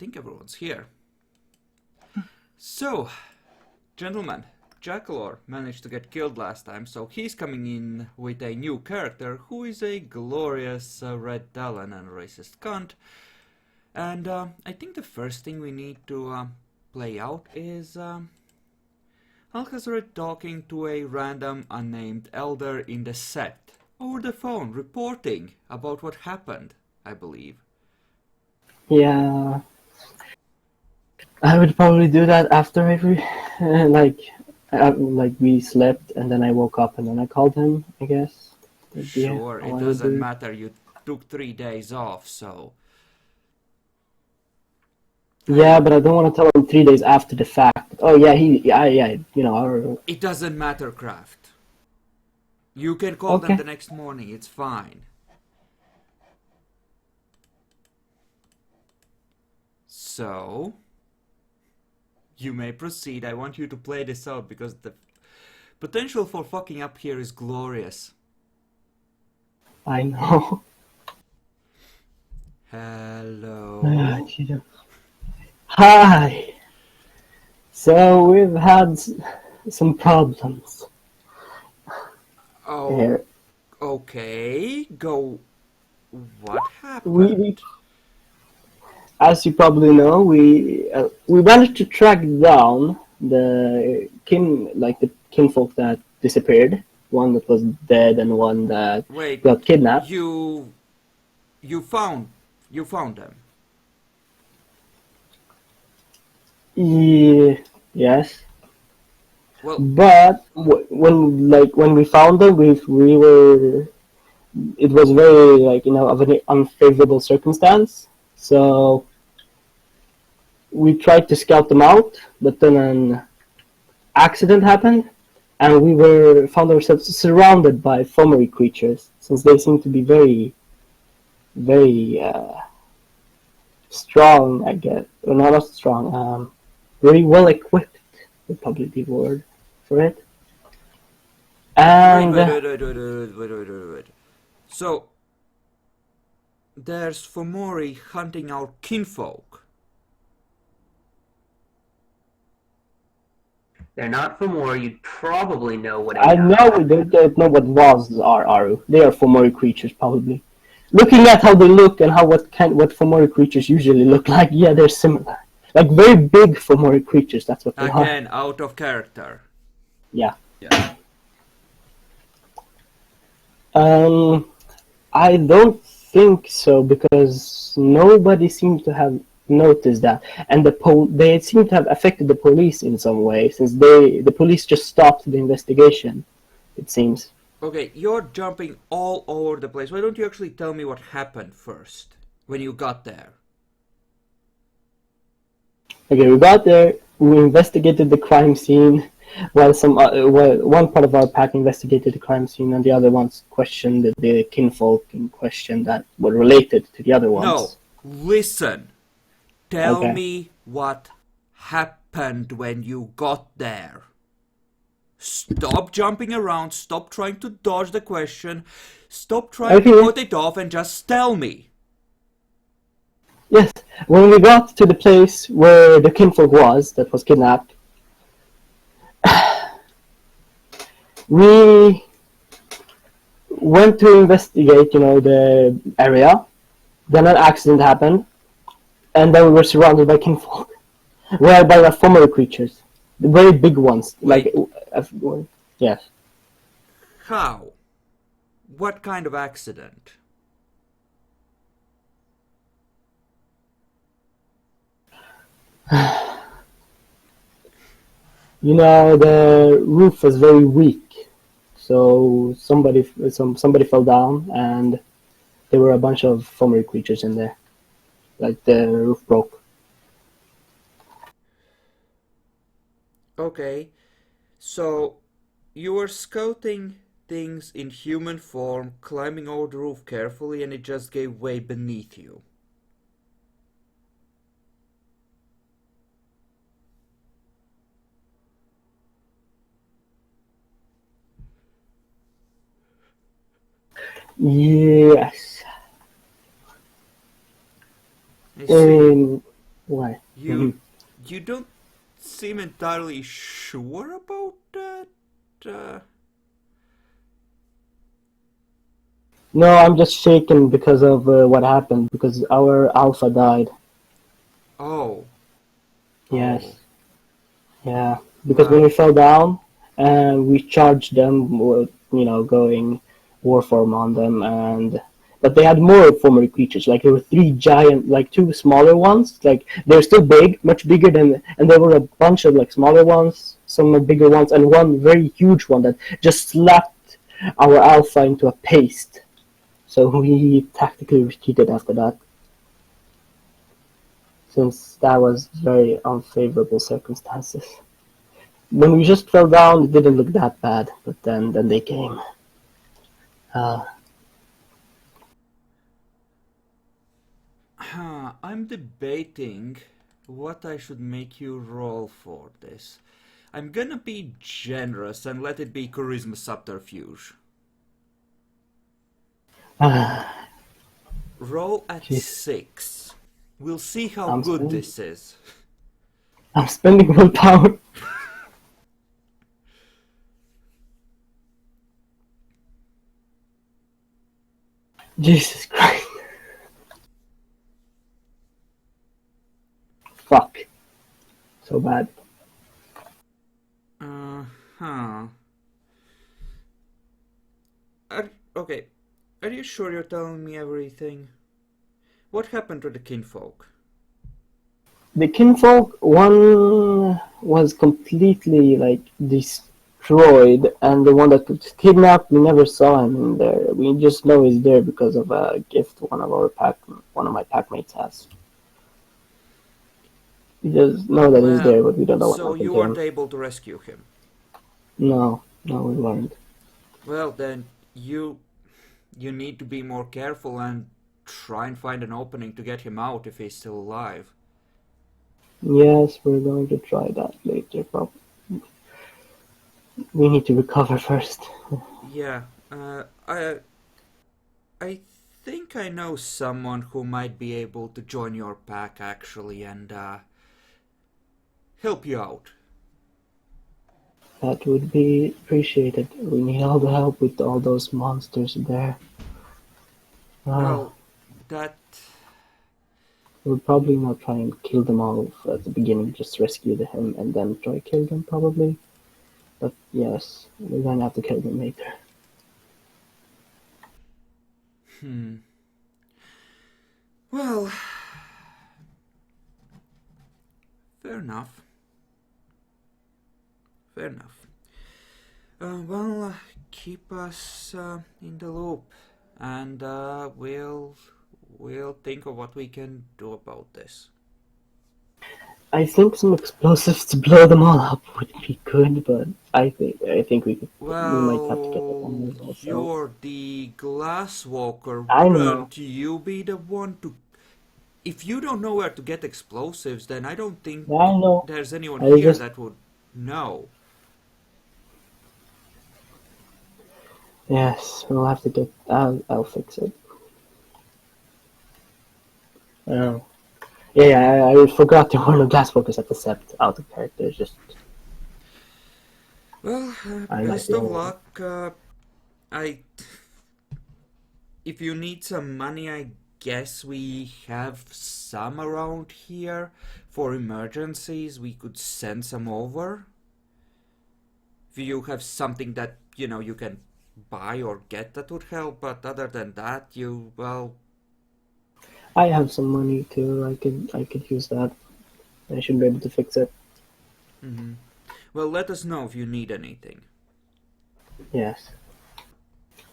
think everyone's here. So, gentlemen, Jackalor managed to get killed last time, so he's coming in with a new character who is a glorious red talon and racist cunt. And I think the first thing we need to play out is Alcazar talking to a random unnamed elder in the set over the phone, reporting about what happened, I believe. Yeah, I would probably do that after every like we slept and then I woke up and then I called him, I guess. Sure, it doesn't matter. You took 3 days off, so. Yeah, but I don't want to tell him 3 days after the fact. Oh yeah, you know. It doesn't matter, Kraft. You can call them the next morning. It's fine. So, you may proceed. I want you to play this out because the potential for fucking up here is glorious. I know. Hello. Hi. So we've had some problems. Oh, here. Okay. Go. What happened? As you probably know, we managed to track down the kinfolk that disappeared. One that was dead and one that got kidnapped. You found them. Yes. Well, but when we found them, we were. It was very of an unfavorable circumstance. So we tried to scout them out, but then an accident happened, and we found ourselves surrounded by fomery creatures, since they seem to be very, very strong, I guess. Or not strong, very well equipped would probably be the word for it. And wait. So there's Fomori hunting our kinfolk. They're not Fomori. You'd probably know what. I know they don't know what Vaz are, Aru. They are Fomori creatures, probably. Looking at how they look and what Fomori creatures usually look like, yeah, they're similar. Like very big Fomori creatures. That's what they are. Again, out of character. Yeah. I don't think so, because nobody seems to have noticed that, and they seem to have affected the police in some way, since the police just stopped the investigation, it seems. Okay, you're jumping all over the place. Why don't you actually tell me what happened first, when you got there? Okay, we got there, we investigated the crime scene, while one part of our pack investigated the crime scene, and the other ones questioned the kinfolk in question that were related to the other ones. No, listen. Tell me what happened when you got there. Stop jumping around, stop trying to dodge the question, stop trying to put it off, and just tell me. Yes, when we got to the place where the kinfolk that was kidnapped, we went to investigate, the area. Then an accident happened, and then we were surrounded by kinfolk, by ephemeral creatures, the very big ones. Yes. How? What kind of accident? The roof was very weak, so somebody fell down, and there were a bunch of fomery creatures in there. Like the roof broke. Okay, so you were scouting things in human form, climbing over the roof carefully, and it just gave way beneath you. Yes. Why? You you don't seem entirely sure about that? No, I'm just shaken because of what happened, because our alpha died. Oh. Yes. Oh. Yeah. Because when Well, we fell down, we charged them with, going war form on them, but they had more former creatures. Like there were three giant, like two smaller ones. Like they're still big, much bigger than, and there were a bunch of like smaller ones, some bigger ones, and one very huge one that just slapped our alpha into a paste. So we tactically retreated after that, since that was very unfavorable circumstances. When we just fell down, it didn't look that bad, but then they came. Uh, I'm debating what I should make you roll for this. I'm gonna be generous and let it be charisma subterfuge. Roll at Jeez, 6. We'll see how I'm good spending, this is. I'm spending willpower. Jesus Christ. Fuck. So bad. Huh. Okay. Are you sure you're telling me everything? What happened to the kinfolk? The kinfolk, one was completely like destroyed, and the one that was kidnapped, we never saw him in there. We just know he's there because of a gift one of my packmates has. We just know that he's there, Well, but we don't know what so happened you to weren't him. able to rescue him. No, we weren't. Well, then you need to be more careful and try and find an opening to get him out if he's still alive. Yes, we're going to try that later, but we need to recover first. Yeah, I think I know someone who might be able to join your pack actually and help you out. That would be appreciated. We need all the help with all those monsters there. Ah, Well, that we'll probably not try and kill them all at the beginning, just rescue him and then try to kill them probably. But yes, we're gonna have to kill them later. well, fair enough. Fair enough. Well, keep us in the loop, and we'll think of what we can do about this. I think some explosives to blow them all up would be good, but we might have to get the Well, bombers also. you're the glasswalker. I know. Wouldn't you be the one to? If you don't know where to get explosives, then I don't think I know. there's anyone I here just that would know. yes, we'll have to get. I'll fix it. Oh. Yeah, I forgot to warn the glass focus at the sept out of character. Just Well, I might best be of able. luck. I if you need some money, I guess we have some around here for emergencies. We could send some over. If you have something that, you can buy or get that would help, but other than that, well, I have some money too. I could use that. I should be able to fix it. mhm. Well, let us know if you need anything. Yes.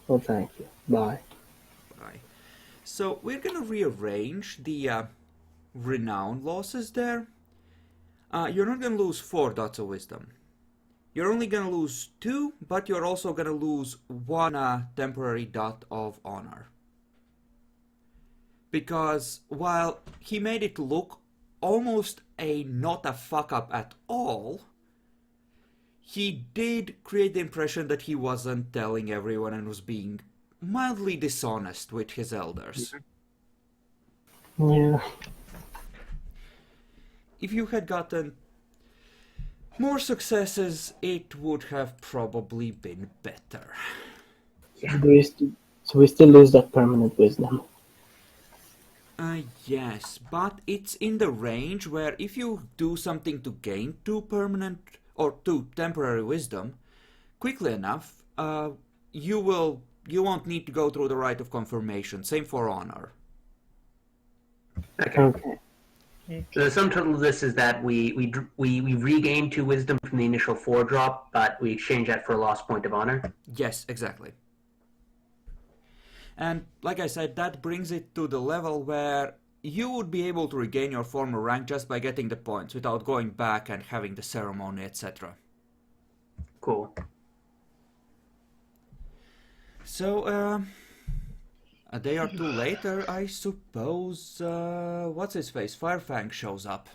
Well, thank you. Bye. Bye. So, we're gonna rearrange the renown losses there. You're not gonna lose 4 dots of wisdom. You're only gonna lose 2, but you're also gonna lose 1 temporary dot of honor. Because while he made it look almost not a fuck up at all, he did create the impression that he wasn't telling everyone and was being mildly dishonest with his elders. Yeah. if you had gotten more successes, it would have probably been better. Yeah. So we still lose that permanent wisdom. Yes, but it's in the range where if you do something to gain 2 permanent or 2 temporary wisdom quickly enough, you won't need to go through the rite of confirmation. Same for honor. Okay. Okay. So the sum total of this is that we regain 2 wisdom from the initial 4 drop, but we exchange that for a lost point of honor. Yes, exactly. And like I said, that brings it to the level where you would be able to regain your former rank just by getting the points without going back and having the ceremony, etc. Cool. So, a day or two later, I suppose, what's his face? Firefang shows up.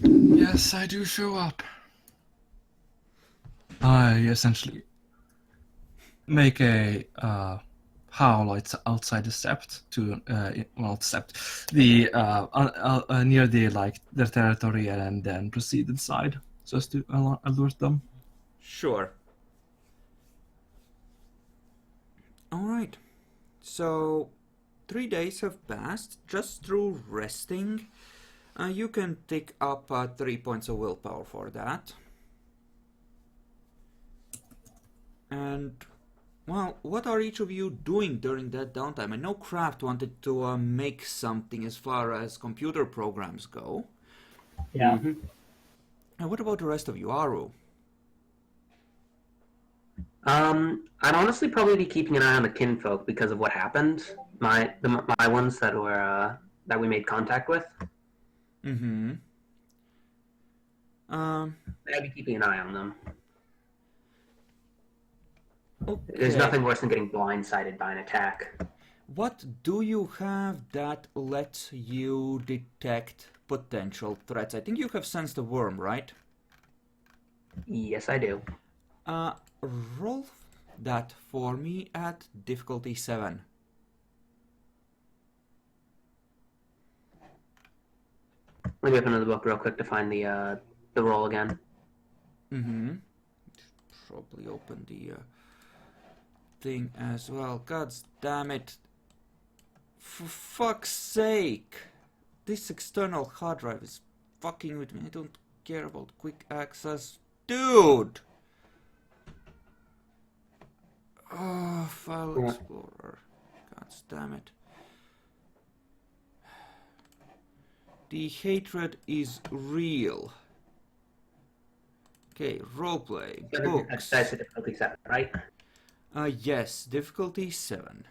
Yes, I do show up. I essentially make a howl outside the sept to sept the near their territory, and then proceed inside just to alert them. Sure. Alright. So, 3 days have passed just through resting. You can take up 3 points of willpower for that. And, well, what are each of you doing during that downtime? I know Kraft wanted to make something as far as computer programs go. Yeah. And what about the rest of you, Aru? I'd honestly probably be keeping an eye on the kinfolk because of what happened. My ones that were that we made contact with. Mm-hmm. I'd be keeping an eye on them. Okay. There's nothing worse than getting blindsided by an attack. What do you have that lets you detect potential threats? I think you have sensed a worm, right? Yes, I do. Roll that for me at difficulty 7. Let me open another book real quick to find the roll again. Mm-hmm. Probably open the thing as well. God damn it. For fuck's sake. This external hard drive is fucking with me. I don't care about quick access. Dude! Oh, File Explorer. God damn it. The hatred is real. Okay, roleplay, books. That's a difficulty 7, right? Yes, difficulty 7.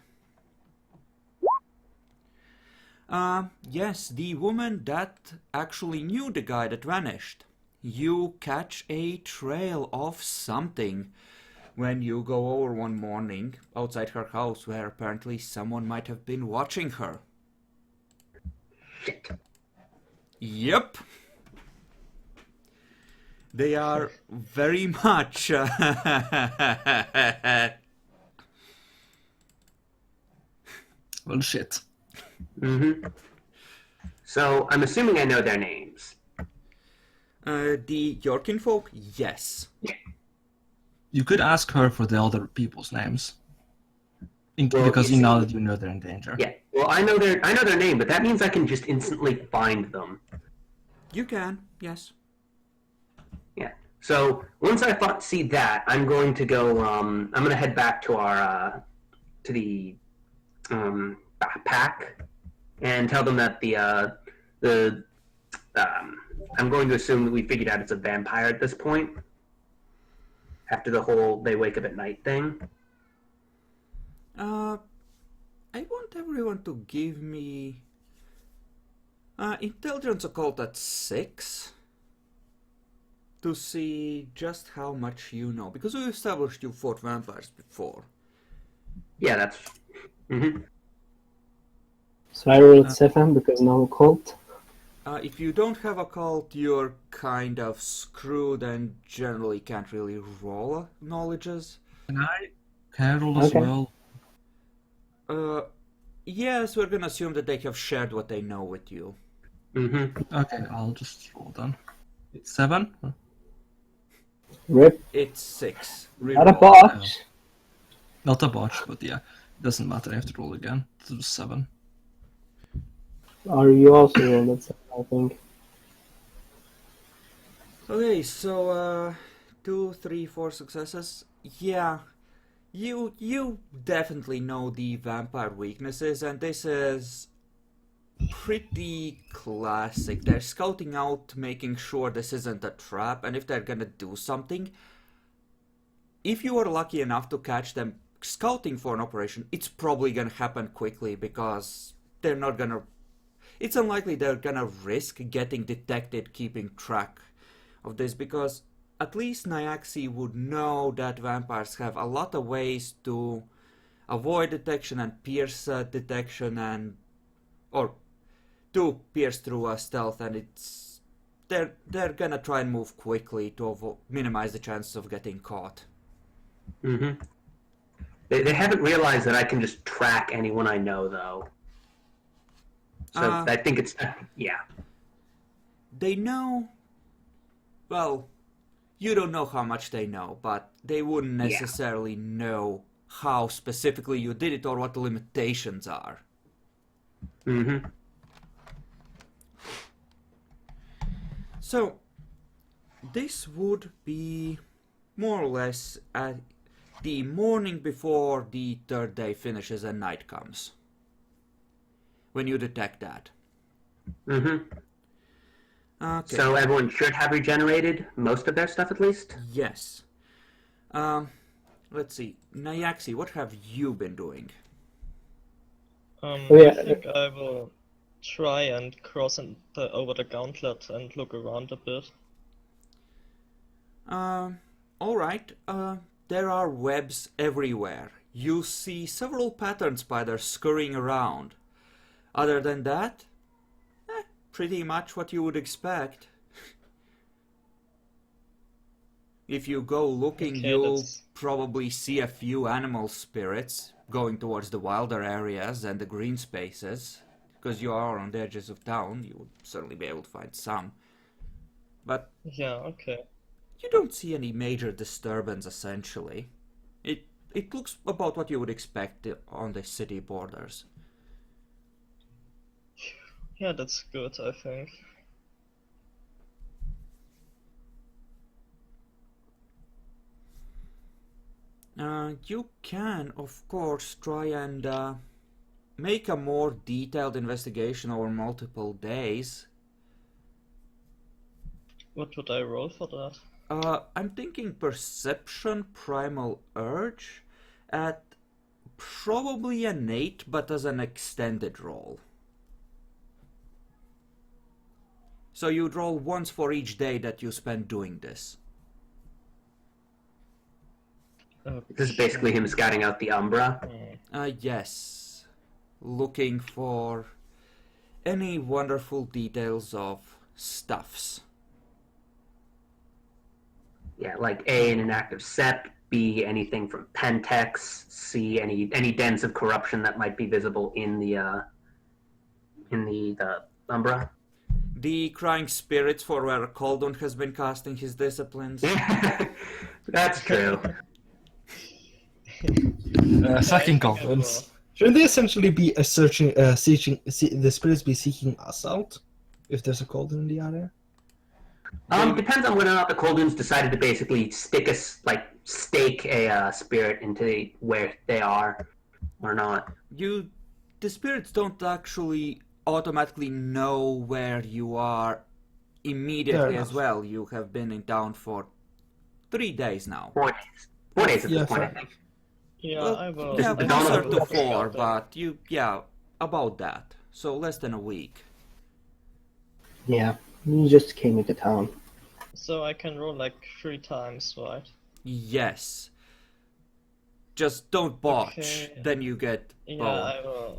Yes, the woman that actually knew the guy that vanished. You catch a trail of something when you go over one morning outside her house where apparently someone might have been watching her. Shit. Yep. They are very much Well, shit. Mm-hmm. So I'm assuming I know their names. the Yorkin folk, yes. You could ask her for the other people's names, Well, because you now see- that you know they're in danger. Yeah. Well, I know their name, but that means I can just instantly find them. You can, yes. Yeah. So once I see that, I'm going to go. I'm going to head back to our to the pack and tell them that I'm going to assume that we figured out it's a vampire at this point. After the whole they wake up at night thing. I want everyone to give me intelligence occult at 6 to see just how much you know, because we established you fought vampires before. Yeah, that's. Mm-hmm. So I rolled 7 because no occult. If you don't have a cult, you're kind of screwed and generally can't really roll knowledges. Can I roll as Okay. well? Yes, we're gonna assume that they have shared what they know with you. Mm-hmm. Okay, I'll just roll then. It's 7. Rip. It's 6. Not a Reroll. botch. Not a botch, but yeah, doesn't matter. I have to roll again. It was 7. Or you also rolled it, I think. Okay, so 2, 3, 4 successes. Yeah, you definitely know the vampire weaknesses, and this is pretty classic. They're scouting out, making sure this isn't a trap, and if they're gonna do something, if you are lucky enough to catch them scouting for an operation, it's probably gonna happen quickly because they're not gonna. It's unlikely they're gonna risk getting detected keeping track of this because at least Nyaxi would know that vampires have a lot of ways to avoid detection and pierce detection or to pierce through stealth, and they're gonna try and move quickly to minimize the chances of getting caught. Mm-hmm. They haven't realized that I can just track anyone I know, though. So I think it's yeah. They know. Well, you don't know how much they know, but they wouldn't necessarily know how specifically you did it or what the limitations are. Mm-hmm. So, this would be more or less at the morning before the third day finishes and night comes. When you detect that. Mm-hmm. Okay. So everyone should have regenerated most of their stuff at least. Yes. Let's see. Nyaxi, what have you been doing? yeah. I think I will try and cross over the gauntlet and look around a bit. Alright. There are webs everywhere. You see several pattern spiders scurrying around. Other than that, pretty much what you would expect. If you go looking, Okay, you'll that's- probably see a few animal spirits going towards the wilder areas and the green spaces. Because you are on the edges of town, you would certainly be able to find some. But Yeah, okay. you don't see any major disturbance, essentially. It looks about what you would expect on the city borders. Yeah, that's good, I think. You can, of course, try and make a more detailed investigation over multiple days. What would I roll for that? I'm thinking Perception Primal Urge at probably an 8, but as an extended roll. So you'd roll once for each day that you spend doing this. This is basically him scouting out the Umbra. Yes. Looking for any wonderful details of stuffs. Yeah, like A, an inactive SEP, B, anything from Pentex, C, any dens of corruption that might be visible in the Umbra. The Crying Spirits for where Koldun has been casting his disciplines. That's true. Sacking I think I goblins. Shouldn't they essentially be seeking the spirits be seeking us out if there's a cold in the area? Depends on whether or not the Kolduns decided to basically stake a spirit into where they are, or not. The spirits don't actually automatically know where you are immediately as well. You have been in town for 3 days now. 4 days. 4 days at Yeah, this point, I fair. think. Yeah, Well, I will. yeah, I will closer have a to look 4, around then. but about that. So less than a week. Yeah, you just came into town. So I can roll like 3 times, right? Yes. Just don't botch, Okay. then you get Yeah, boned.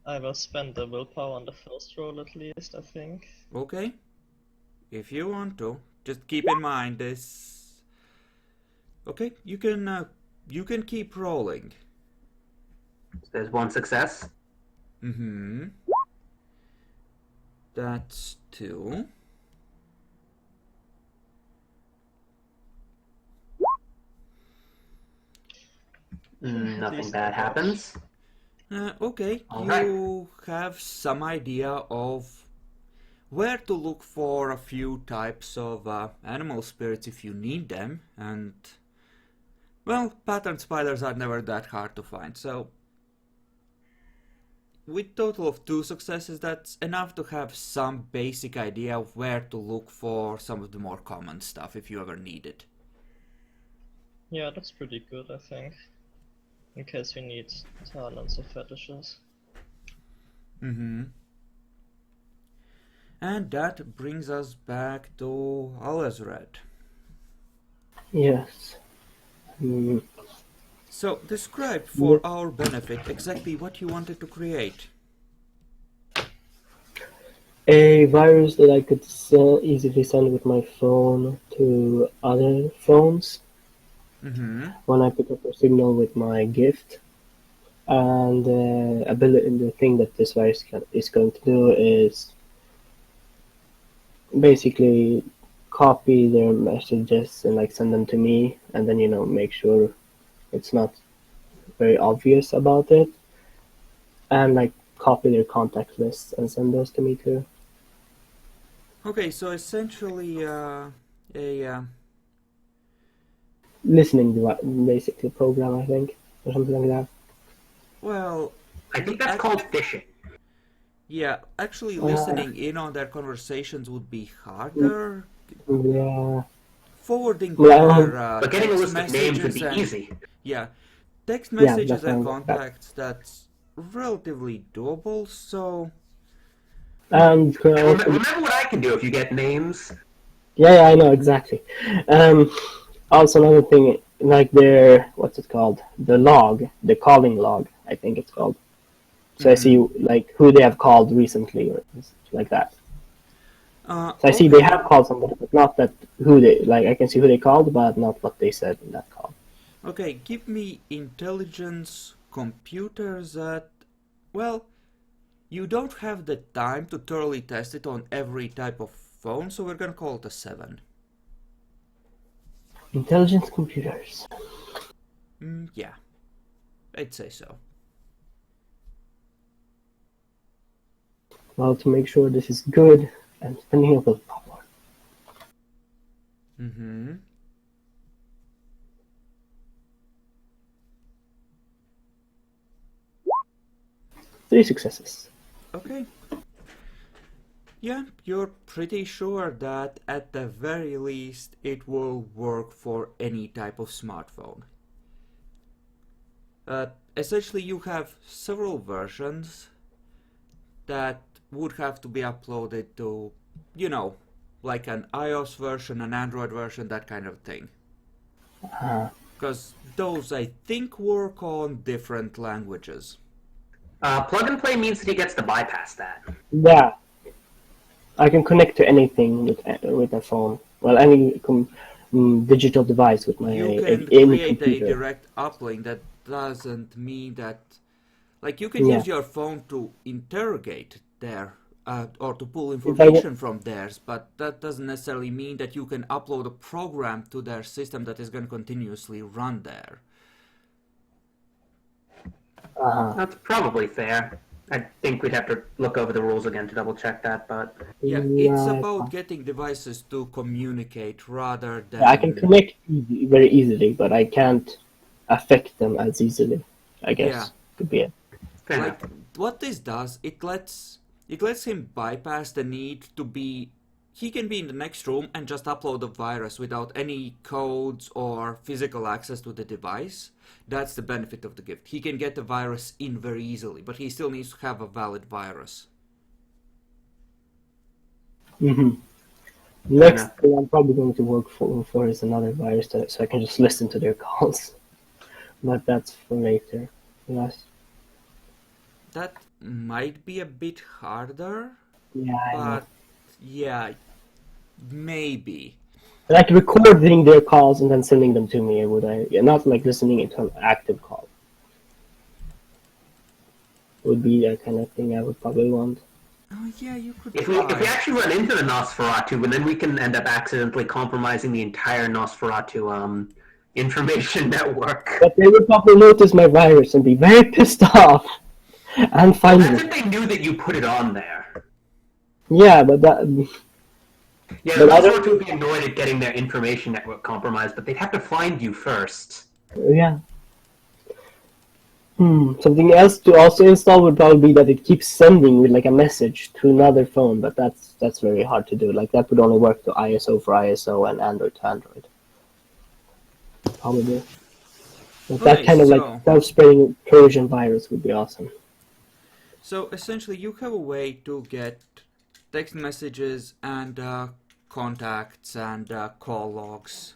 I will spend the willpower on the first roll at least, I think. Okay? If you want to. Just keep in mind this. Okay, you can keep rolling. There's 1 success. Mm-hmm. That's 2. Nothing These bad doggos. happens. Okay, All you have some idea of where to look for a few types of animal spirits if you need them, and well, pattern spiders are never that hard to find, so with total of 2 successes, that's enough to have some basic idea of where to look for some of the more common stuff if you ever need it. Yeah, that's pretty good, I think. In case we need talents or fetishes. Mm-hmm. And that brings us back to Alazred. Yes. Mm, So, describe for our benefit exactly what you wanted to create. a virus that I could easily send with my phone to other phones Mm-hmm. when I pick up a signal with my gift. And the thing that this virus is going to do is basically copy their messages and like send them to me, and then make sure it's not very obvious about it, and like copy their contact lists and send those to me too. Okay, so essentially Listening basically program, I think, or something like that. well, I think that's called phishing. yeah, actually listening in on their conversations would be harder. Yeah. Forwarding Well, their But getting a text list of names would messages be and easy. yeah, text Yeah, messages that's and fine. contacts, that's relatively doable, so And Remember what I can do if you get names? yeah, I know exactly. Also another thing, like their what's it called? The log, the calling log, I think it's called. So I see like who they have called recently, or like that. So I see they have called somebody, but not that who they like. I can see who they called, but not what they said in that call. Okay, give me intelligence computers at, well, you don't have the time to thoroughly test it on every type of phone, so we're gonna call it a 7. Intelligence computers. Yeah, I'd say so. Well, to make sure this is good, I'm spending a willpower. Mm-hmm. 3 successes. Okay. Yeah, you're pretty sure that at the very least it will work for any type of smartphone. Essentially, you have several versions that would have to be uploaded to, like an iOS version, an Android version, that kind of thing. Because those, I think, work on different languages. Plug and play means that he gets to bypass that. Yeah, I can connect to anything with a phone. Well, any digital device with my You can any create a computer. direct uplink. That doesn't mean that, like, you can use your phone to interrogate there or to pull information from theirs, but that doesn't necessarily mean that you can upload a program to their system that is going to continuously run there. That's probably fair. I think we'd have to look over the rules again to double check that, but Yeah, it's about getting devices to communicate rather than... I can connect very easily, but I can't affect them as easily, I guess. Could be it. fair Like, enough. what this does, it lets him bypass the need to be... He can be in the next room and just upload the virus without any codes or physical access to the device. That's the benefit of the gift. He can get the virus in very easily, but he still needs to have a valid virus. Next thing I'm probably going to work for is another virus, so I can just listen to their calls. But that's for later. Yes. That might be a bit harder, Yeah, I know. but yeah, maybe. Like recording their calls and then sending them to me, not like listening into an active call. Would be that kind of thing I would probably want. Oh yeah, you could If we try. actually run into the Nosferatu, and then we can end up accidentally compromising the entire Nosferatu information network. But they would probably notice my virus and be very pissed off and Well, find that's me. if they knew that you put it on there. Yeah, but that. Yeah, the But I don't- Nosferatu would be annoyed at getting their information network compromised, but they'd have to find you first. Yeah. Something else to also install would probably be that it keeps sending with like a message to another phone, but that's very hard to do. Like that would only work to ISO for ISO and Android to Android. Probably. But that Okay, kind of so- like self-spreading Persian virus would be awesome. So essentially, you have a way to get text messages and contacts and call logs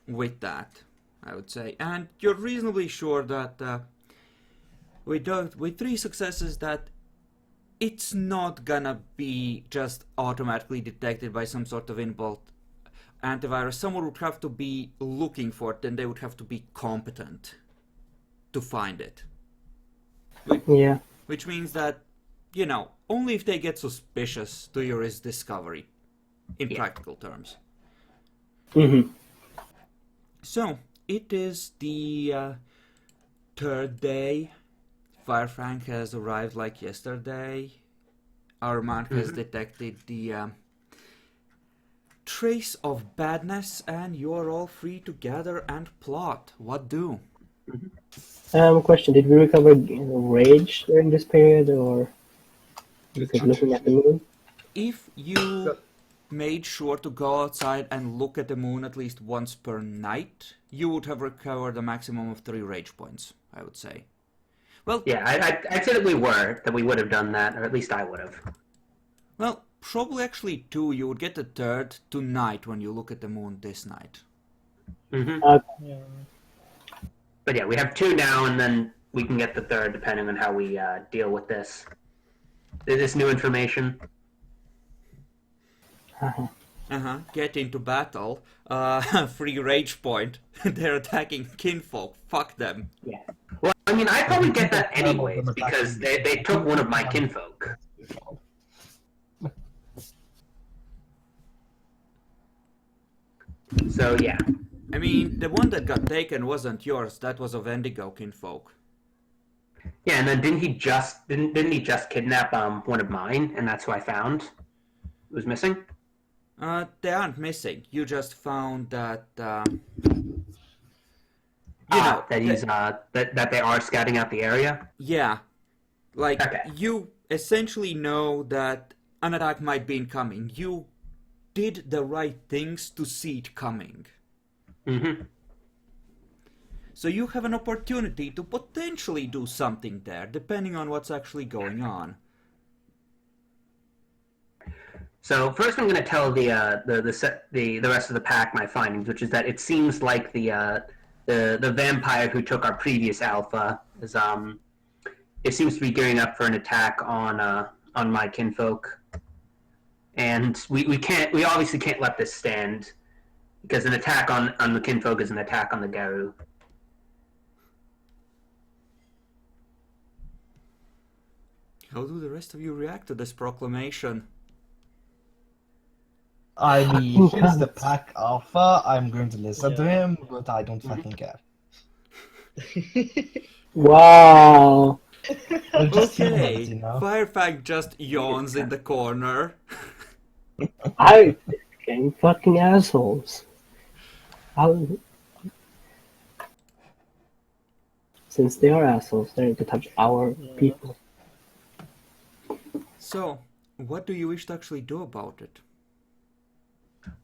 with that, I would say. And you're reasonably sure that with 3 successes that it's not gonna be just automatically detected by some sort of inbuilt antivirus. Someone would have to be looking for it, and they would have to be competent to find it. Yeah. Which means that, you know, only if they get suspicious do you risk discovery, in practical terms. Mm-hmm. So, it is the 3rd day. Firefang has arrived like yesterday. Our man has detected the trace of badness, and you're all free to gather and plot. What do? Question: did we recover rage during this period, or is it looking at the moon? If you made sure to go outside and look at the moon at least once per night, you would have recovered a maximum of 3 rage points, I would say. Well, Yeah, I'd say that we would have done that, or at least I would have. well, probably actually 2. You would get the 3rd tonight when you look at the moon this night. Yeah. But yeah, we have 2 now, and then we can get the 3rd depending on how we deal with this new information. Get into battle. Free rage point. They're attacking kinfolk. Fuck them. Yeah. Well, I mean, I'd probably get that anyways, because they took one of my kinfolk. So, yeah. I mean, the one that got taken wasn't yours. That was of Indigo kinfolk. Yeah, and then didn't he just kidnap one of mine, and that's who I found was missing? They aren't missing. You just found that, That he's that they are scouting out the area. yeah. Like, Okay. you essentially know that an attack might be incoming. You did the right things to see it coming. Mm-hmm. So you have an opportunity to potentially do something there, depending on what's actually going on. So first, I'm going to tell the rest of the pack my findings, which is that it seems like the vampire who took our previous alpha is it seems to be gearing up for an attack on my kinfolk, and we obviously can't let this stand, because an attack on the kinfolk is an attack on the Garu. How do the rest of you react to this proclamation? I mean, he's the pack alpha. I'm going to listen to Yeah. him, but I don't fucking care. Wow. We're just Okay, humans, you know? Firefang just yawns in the corner. I became fucking assholes. Since they are assholes, they're to touch our people. So, what do you wish to actually do about it?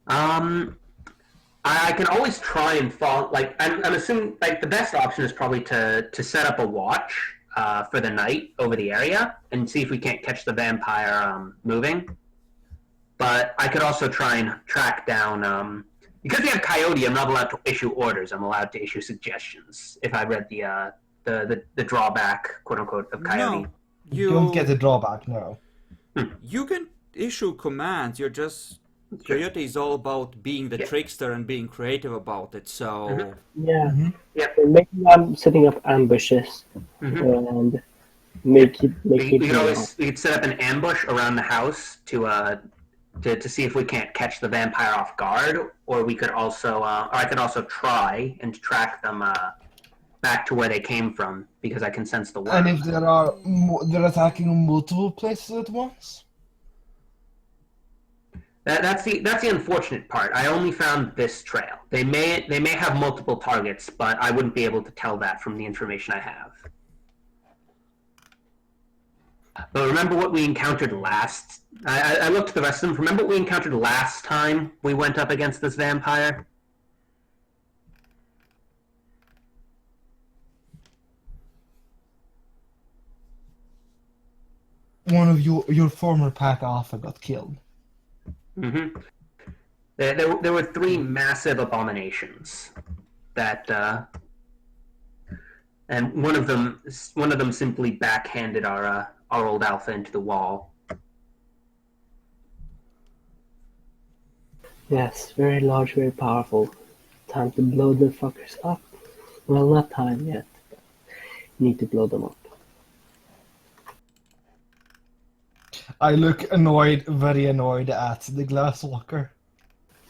I can always try and fall. Like I'm assuming, like the best option is probably to set up a watch for the night over the area and see if we can't catch the vampire moving. But I could also try and track down because we have Coyote. I'm not allowed to issue orders. I'm allowed to issue suggestions. If I read the drawback, quote unquote, of Coyote. No, You don't get a drawback, no. You can issue commands. You're just Coyote is all about being the trickster and being creative about it. So Yeah. Yep. So maybe I'm setting up ambushes, Mhm. and Make it We could go always we could set up an ambush around the house to see if we can't catch the vampire off guard, or we could also, or I could also try and track them back to where they came from because I can sense the And worm. if they're attacking multiple places at once? That's the unfortunate part. I only found this trail. They may have multiple targets, but I wouldn't be able to tell that from the information I have. But remember what we encountered last. I looked at the rest of them. Remember what we encountered last time we went up against this vampire? One of your former pack alpha got killed. Mm-hmm. There were 3 massive abominations that, and one of them simply backhanded our old alpha into the wall. Yes, very large, very powerful. Time to blow the fuckers up. Well, not time yet. Need to blow them up. I look annoyed, very annoyed at the glasswalker.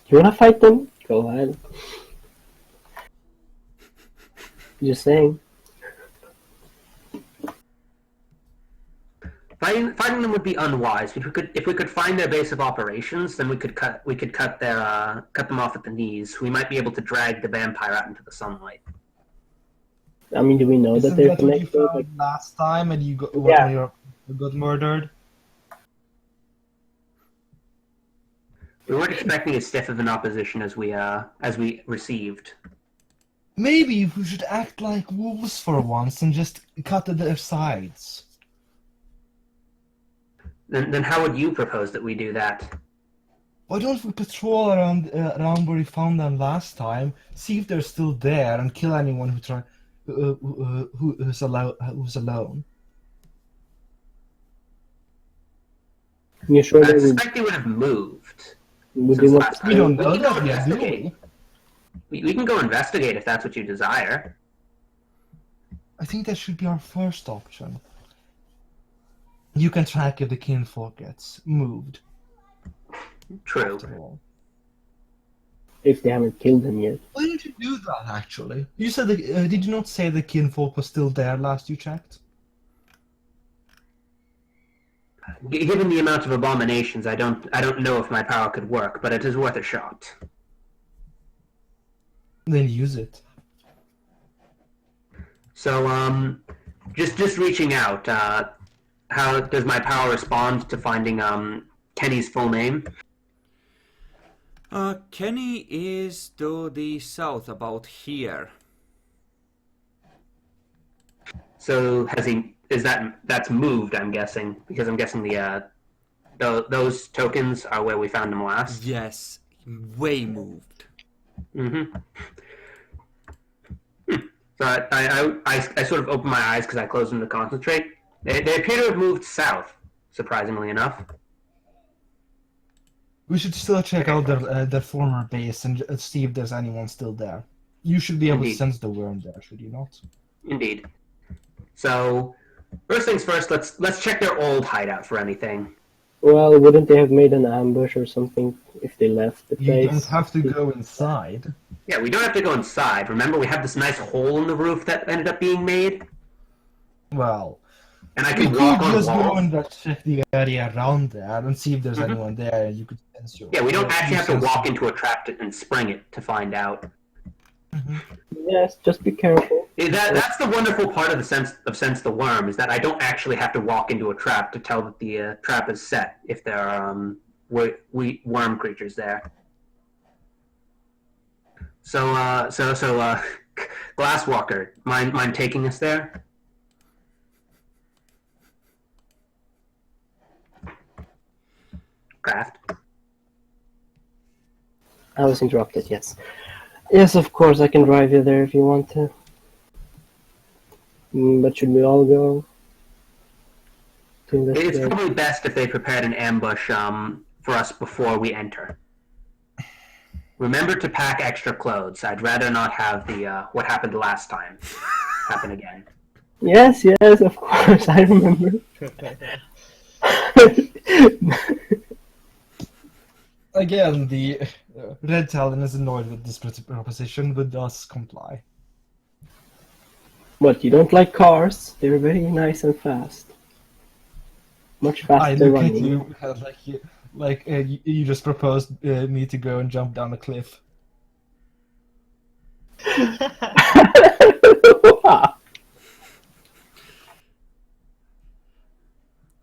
You wanna fight them? Go ahead. Just saying. Fighting them would be unwise. If we could find their base of operations, then we could cut them off at the knees. We might be able to drag the vampire out into the sunlight. I mean, do we know Isn't that they're that what you connected? found last time and you got, Yeah. got murdered? We weren't expecting as stiff of an opposition as we received. Maybe we should act like wolves for once and just cut at their sides. Then how would you propose that we do that? Why don't we patrol around where we found them last time, see if they're still there, and kill anyone who's alone? You sure I they would, suspect they would have moved would since you last not? We don't time. know We can go that yet, do investigate. we? We can go investigate if that's what you desire. I think that should be our first option. You can track if the kinfolk gets moved. True. After all. If they haven't killed them yet. Why didn't you do that, actually? You said did you not say the kinfolk was still there last you checked? Given the amount of abominations, I don't know if my power could work, but it is worth a shot. Then use it. So, just reaching out. How does my power respond to finding Kenny's full name? Kenny is to the south, about here. So that's moved? I'm guessing because I'm guessing those tokens are where we found him last. Yes, way moved. Mm-hmm. So I sort of opened my eyes because I closed them to concentrate. They appear to have moved south, surprisingly enough. We should still check out their former base and see if there's anyone still there. You should be able Indeed. to sense the worm there, should you not? Indeed. So, first things first, let's check their old hideout for anything. Well, wouldn't they have made an ambush or something if they left the You place? don't have to go inside. Yeah, we don't have to go inside. Remember, we have this nice hole in the roof that ended up being made, Well, and I you can could walk on just go walls. and check the area around there and see if there's Mhm. anyone there, and you could sense your. Yeah, we don't actually you have to sense- walk into a trap and spring it to find out. Yes, just be careful. That's the wonderful part of sense the worm is that I don't actually have to walk into a trap to tell that the trap is set if there are worm creatures there. So Glasswalker, mind taking us there? Craft. I was interrupted, yes. Yes, of course, I can drive you there if you want to. But should we all go? To It's investigate? probably best if they prepared an ambush for us before we enter. Remember to pack extra clothes. I'd rather not have the what happened last time happen again. Yes, of course, I remember. Again, the Red Talon is annoyed with this proposition, but does comply. What, you don't like cars? They're very nice and fast. Much I faster look at running. you like you just proposed me to go and jump down a cliff.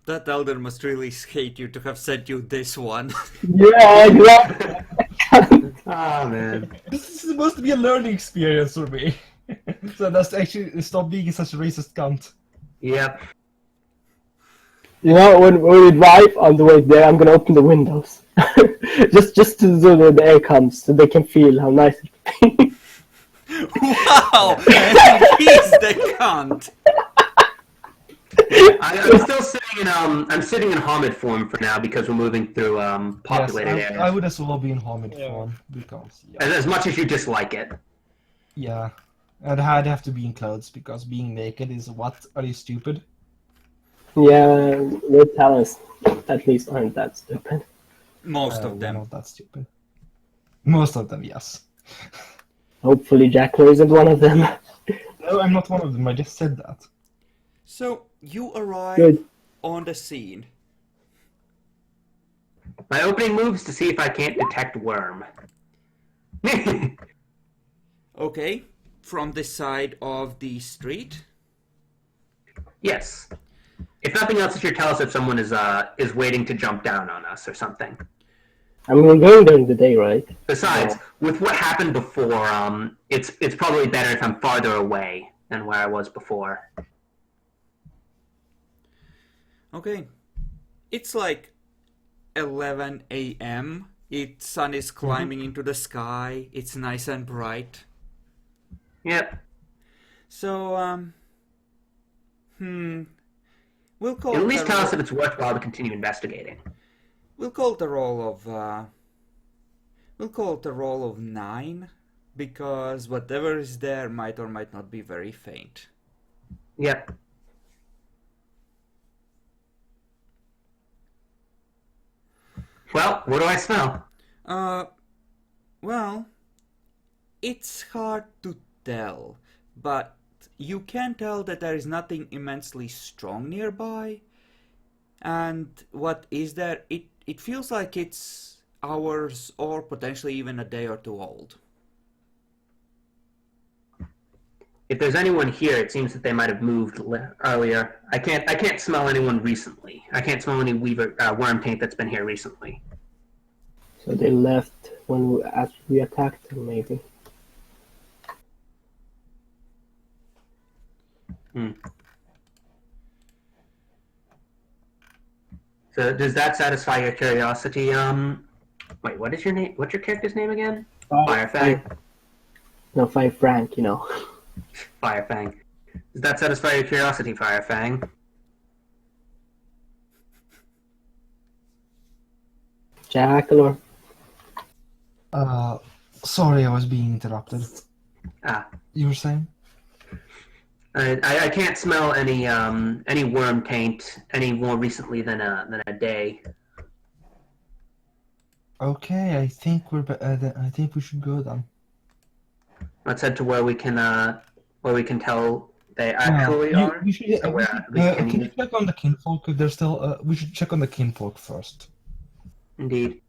That elder must really hate you to have sent you this one. Yeah, exactly. Oh man. This is supposed to be a learning experience for me. So that's actually stop being such a racist cunt. Yep. You know, when we drive on the way there, I'm gonna open the windows. just so the air comes, so they can feel how nice it is. Wow! And he's the cunt! I'm still sitting in Hamid form for now because we're moving through populated Yes, areas. I would as well be in Hamid Yeah. form because As much as you dislike it. yeah, and I'd have to be in clothes because being naked is what? Are you stupid? Yeah, Red Talons at least aren't that stupid. Most of We're them. not that stupid. Most of them, yes. Hopefully Jackler isn't one of them. No, I'm not one of them. I just said that. So, you arrive Good. on the scene. My opening moves to see if I can't detect worm. Okay, from the side of the street. Yes. If nothing else, it should tell us if someone is waiting to jump down on us or something. I mean, we're going during the day, right? Besides, with what happened before, it's probably better if I'm farther away than where I was before. Okay. It's like 11 a.m. Sun is climbing into the sky. It's nice and bright. Yep. So, we'll call At it least a tell us ro- if it's worthwhile to continue investigating. We'll call it a roll of, we'll call it a roll of 9, because whatever is there might or might not be very faint. Yep. Well, what do I smell? Well, it's hard to tell, but you can tell that there is nothing immensely strong nearby. And what is there? It feels like it's hours or potentially even a day or two old. If there's anyone here, it seems that they might have moved earlier. I can't smell anyone recently. I can't smell any worm taint that's been here recently. So they left after we attacked them, maybe. So does that satisfy your curiosity? Wait, what is your name? What's your character's name again? Firefang. No, Five Frank, you know. Firefang. Does that satisfy your curiosity, Firefang? Jackler. Sorry, I was being interrupted. Ah, You were saying? I can't smell any worm taint any more recently than a day. Okay, I think I think we should go then. Let's head to where we can tell they actually Yeah, are. we should, So we where should, we can can you check on the kinfolk if they're still? We should check on the kinfolk first. Indeed.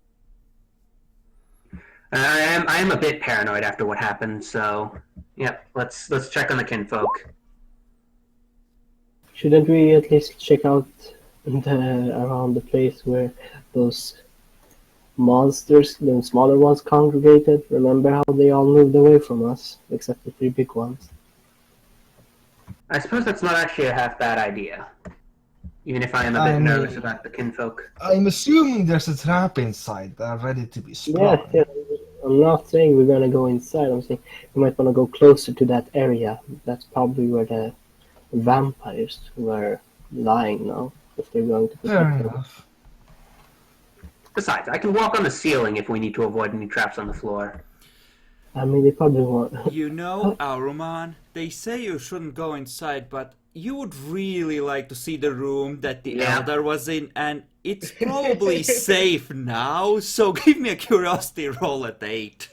I am a bit paranoid after what happened, so yep. Let's check on the kinfolk. Shouldn't we at least check out around the place where those monsters, the smaller ones, congregated? Remember how they all moved away from us, except the 3 big ones? I suppose that's not actually a half bad idea, even if I am a bit nervous about the kinfolk. I'm assuming there's a trap inside that are ready to be sprung. Yes. I'm not saying we're gonna go inside. I'm saying we might want to go closer to that area. That's probably where the vampires were lying now, if they're going to Fair protect them. enough. Besides, I can walk on the ceiling if we need to avoid any traps on the floor. I mean, they probably won't. You know, Aruman, they say you shouldn't go inside, but you would really like to see the room that the Yeah. elder was in, and it's probably safe now, so give me a curiosity roll at 8.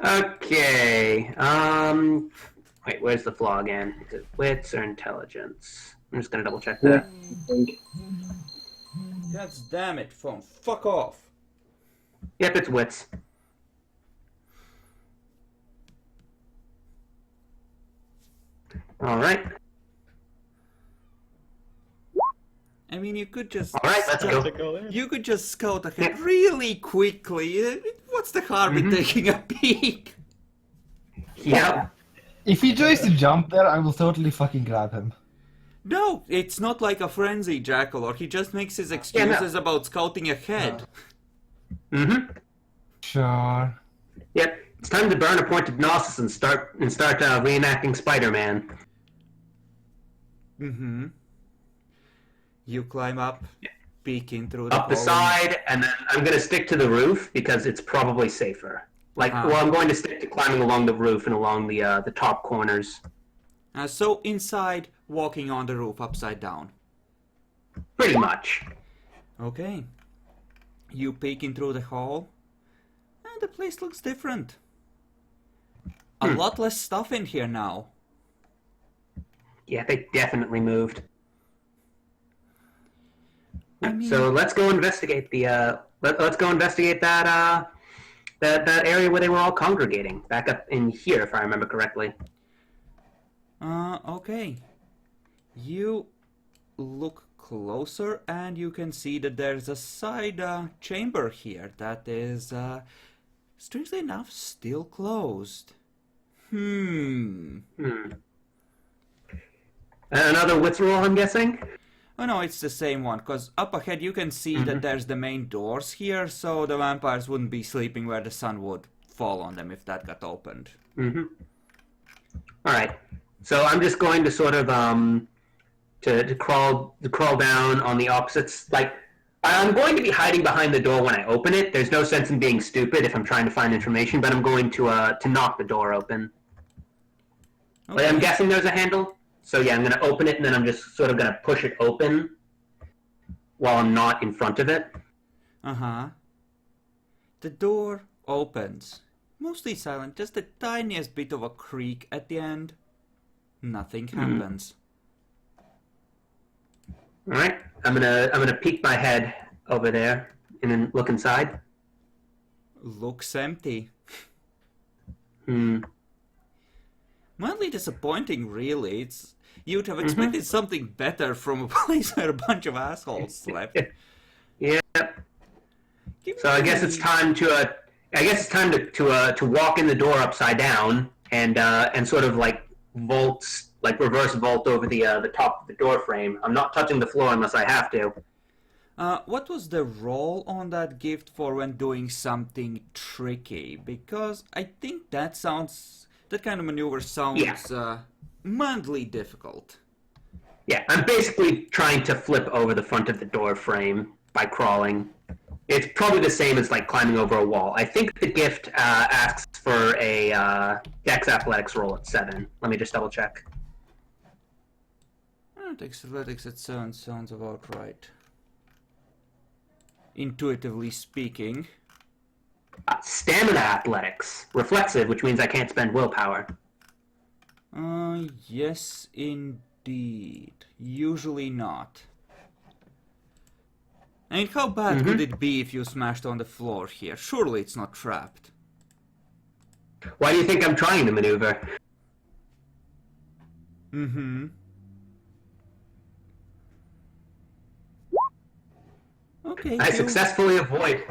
Okay. Wait, where's the flaw again? Is it wits or intelligence? I'm just gonna double check Yeah, that. I think. God damn it, phone. Fuck off. Yep, it's wits. All right. I mean, you could just... All right, let's Time go. to go in. You could just scout ahead really quickly. What's the harm in taking a peek? Yep. If he tries to jump there, I will totally fucking grab him. No, it's not like a frenzy, Jackal, or he just makes his excuses about scouting ahead. Mm-hmm. Sure. Yep. It's time to burn a pointed gnosis and start reenacting Spider-Man. Mm-hmm. You climb up, peeking through the Up the hole. side, and then I'm gonna stick to the roof because it's probably safer. I'm going to stick to climbing along the roof and along the top corners. So inside, walking on the roof upside down. Pretty much. Okay. You peeking through the hall, and the place looks different. A lot less stuff in here now. Yeah, they definitely moved. I mean, So let's go investigate the let's go investigate that that area where they were all congregating back up in here, if I remember correctly. okay. You look closer and you can see that there's a side chamber here that is, strangely enough, still closed. Another wits roll, I'm guessing. Oh no, it's the same one, because up ahead you can see that there's the main doors here, so the vampires wouldn't be sleeping where the sun would fall on them if that got opened. All right. So I'm just going to sort of to crawl down on the opposites. Like I'm going to be hiding behind the door when I open it. There's no sense in being stupid if I'm trying to find information, but I'm going to knock the door open. Okay. I'm guessing there's a handle. So yeah, I'm going to open it and then I'm just sort of going to push it open while I'm not in front of it. Uh-huh. The door opens. Mostly silent, just the tiniest bit of a creak at the end. Nothing happens. All right. I'm gonna peek my head over there and then look inside. Looks empty. Hmm. Mildly disappointing, really. You'd have expected something better from a place where a bunch of assholes slept. Yeah. Give So I me- guess it's time to walk in the door upside down and sort of like vaults, like reverse vault over the top of the door frame. I'm not touching the floor unless I have to. What was the roll on that gift for when doing something tricky? Because I think that kind of maneuver sounds mildly difficult. Yeah, I'm basically trying to flip over the front of the door frame by crawling. It's probably the same as like climbing over a wall. I think the gift asks for a Dex Athletics roll at 7. Let me just double check. Athletics at 7 sounds about right. Intuitively speaking. Stamina Athletics. Reflexive, which means I can't spend willpower. Yes, indeed. Usually not. I mean, how bad could it be if you smashed on the floor here? Surely it's not trapped. Why do you think I'm trying the maneuver? Mm-hmm. Okay. I successfully avoid.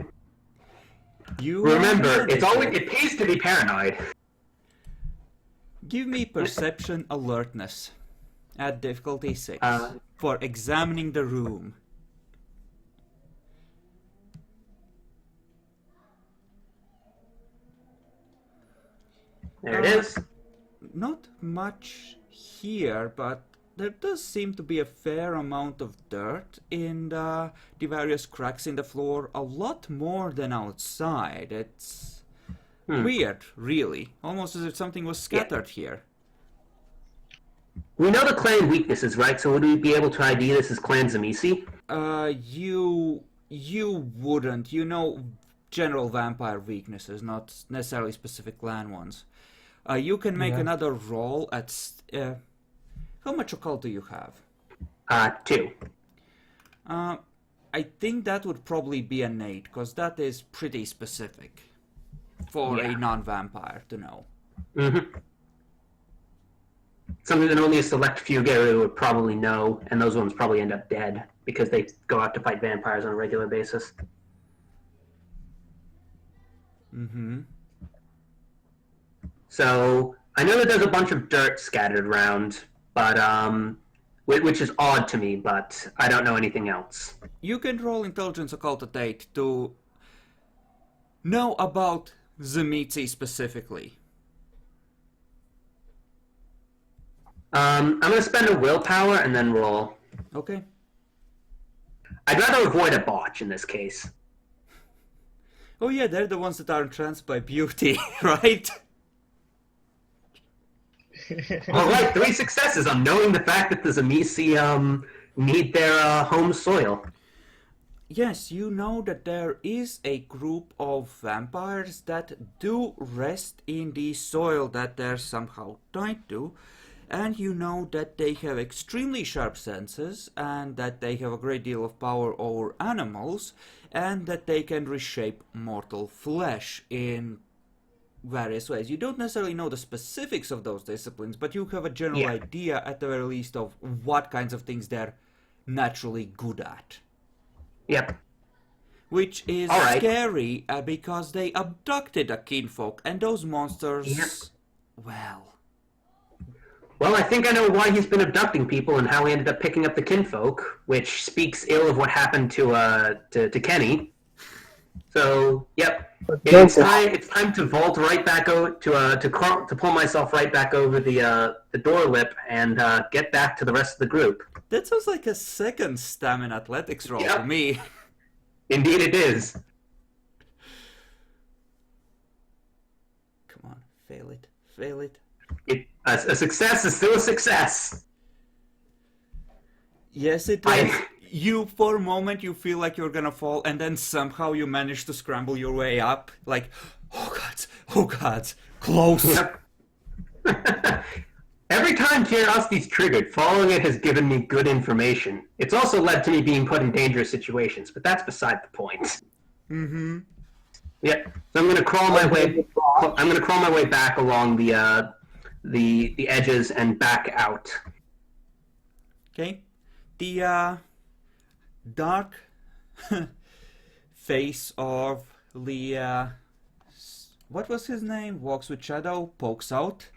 You Remember, are it pays to be paranoid. Give me perception alertness at difficulty 6 Uh, for examining the room. There it is. Not much here, but there does seem to be a fair amount of dirt in the various cracks in the floor. A lot more than outside. It's weird, really. Almost as if something was scattered here. We know the clan weaknesses, right? So would we be able to ID this as Clan Zamisi? You wouldn't. You know general vampire weaknesses, not necessarily specific clan ones. You can make Yeah. another roll at. How much occult do you have? 2. I think that would probably be an 8, because that is pretty specific for a Yeah. non-vampire to know. Mm-hmm. Something that only a select few Geru would probably know, and those ones probably end up dead because they go out to fight vampires on a regular basis. Mm-hmm. So I know that there's a bunch of dirt scattered around, but which is odd to me, but I don't know anything else. You can roll intelligence occult at 8 to know about Zemitzi specifically. I'm going to spend a willpower and then roll. Okay. I'd rather avoid a botch in this case. Oh yeah, they're the ones that are entranced by beauty, right? All right, 3 successes on knowing the fact that the Zamisi need their home soil. Yes, you know that there is a group of vampires that do rest in the soil that they're somehow tied to, and you know that they have extremely sharp senses, and that they have a great deal of power over animals, and that they can reshape mortal flesh in various ways. You don't necessarily know the specifics of those disciplines, but you have a general idea, at the very least, of what kinds of things they're naturally good at. Yep. Which is All right. scary, because they abducted a kinfolk, and those monsters... Yep. Well... Well, I think I know why he's been abducting people and how he ended up picking up the kinfolk, which speaks ill of what happened to Kenny. So, yep, it's time to vault right back over to pull myself right back over the door lip and get back to the rest of the group. That sounds like a second stamina athletics roll Yep. to me. Indeed, it is. Come on, fail it. Fail it. A success is still a success. Yes, it is. You, for a moment, you feel like you're gonna fall, and then somehow you manage to scramble your way up. Like, oh god, close. Yep. Every time curiosity's triggered, following it has given me good information. It's also led to me being put in dangerous situations, but that's beside the point. Mm-hmm. Yep. So I'm gonna crawl my way. I'm gonna crawl my way back along the edges and back out. Okay. The dark face of the what was his name? Walks with Shadow pokes out,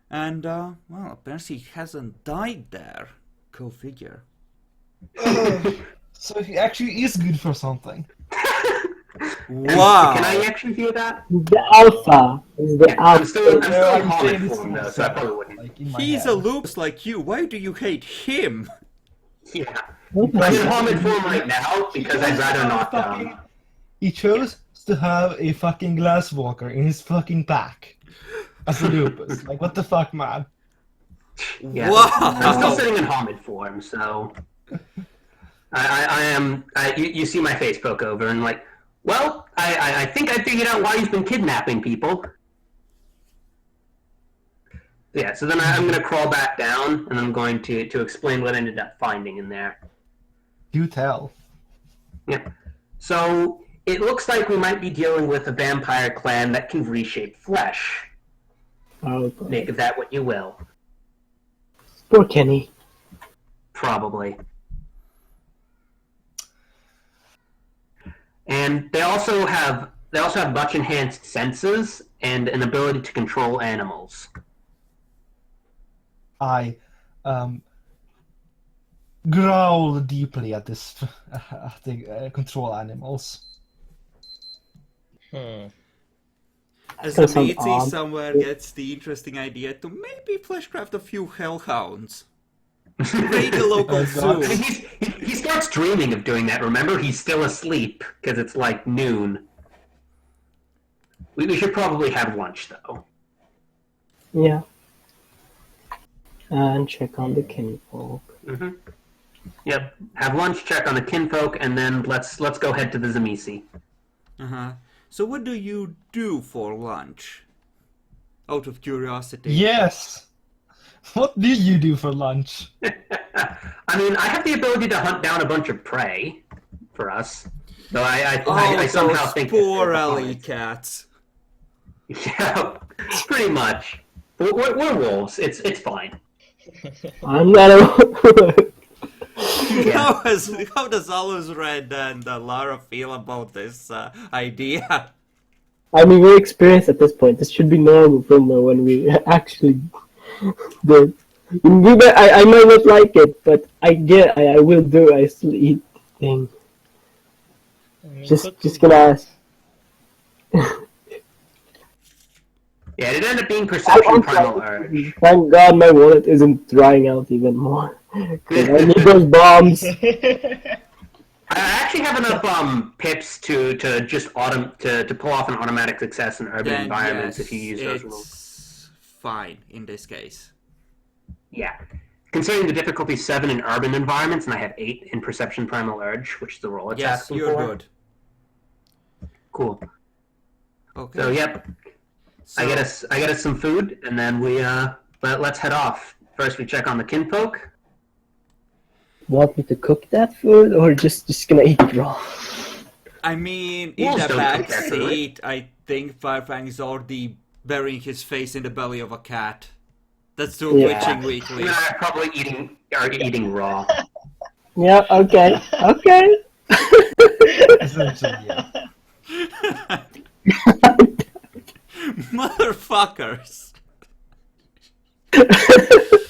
and well, apparently he hasn't died there. Go figure. So he actually is good for something. Wow. Can I actually hear that? The alpha is the I'm alpha. still in I'm Hobbit saying this form to though, so I myself, probably wouldn't. like, in my He's head. a loops like you. Why do you hate him? Yeah. I'm in Hobbit form right now because I'd rather not. He chose to have a fucking glass walker in his fucking pack as a lupus. Like, what the fuck, man? Yeah. Wow. I'm still sitting in Hobbit form, so I am. You see my face poke over and like. Well, I think I figured out why he's been kidnapping people. Yeah, so then I'm going to crawl back down, and I'm going to explain what I ended up finding in there. Do tell. Yeah. So, it looks like we might be dealing with a vampire clan that can reshape flesh. Oh, God. Make of that what you will. Poor Kenny. Probably. And they also have much enhanced senses and an ability to control animals. I growl deeply at this at the control animals. As That a sounds matey odd. somewhere gets the interesting idea to maybe fleshcraft a few hellhounds. Raid the local Oh, God. I mean, zoo. he starts dreaming of doing that. Remember, he's still asleep because it's like noon. We should probably have lunch though. Yeah. And check on the kinfolk. Mm-hmm. Yep. Have lunch, check on the kinfolk, and then let's go head to the Zamisi. Uh-huh. So what do you do for lunch? Out of curiosity. Yes. What do you do for lunch? I mean, I have the ability to hunt down a bunch of prey for us. Though I Oh, somehow those think poor that alley cats. Yeah, pretty much. We're wolves. It's fine. I'm not a... Yeah. How does Alus Red and Lara feel about this idea? I mean, we're experienced at this point. This should be normal from when we actually did. I might not like it, but I will do. I still eat thing. I mean, Just gonna ask. Yeah, it ended up being perception primal urge. Thank God my wallet isn't drying out even more. 'Cause I need those bombs. I actually have enough pips to just to pull off an automatic success in urban Then environments yes, if you use those it's rules. fine in this case. Yeah. Considering the difficulty 7 in urban environments, and I have 8 in perception primal urge, which is the roll it's Yes, asking you're for. good. Cool. Okay. So yep, So, I get us some food, and then let's head off. First, we check on the kinfolk. Want me to cook that food or just gonna eat it raw? I mean, in Wolves the don't back cook that food. seat, I think Firefang is already burying his face in the belly of a cat. That's still Yeah. twitching You weakly. and I are probably eating raw. Yeah. Okay. Okay. Essentially, yeah. Motherfuckers!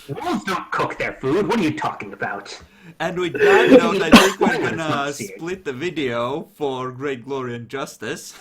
Wolves don't cook their food. What are you talking about? And with that note, I think we're It's gonna not serious. split the video for Great Glory and Justice.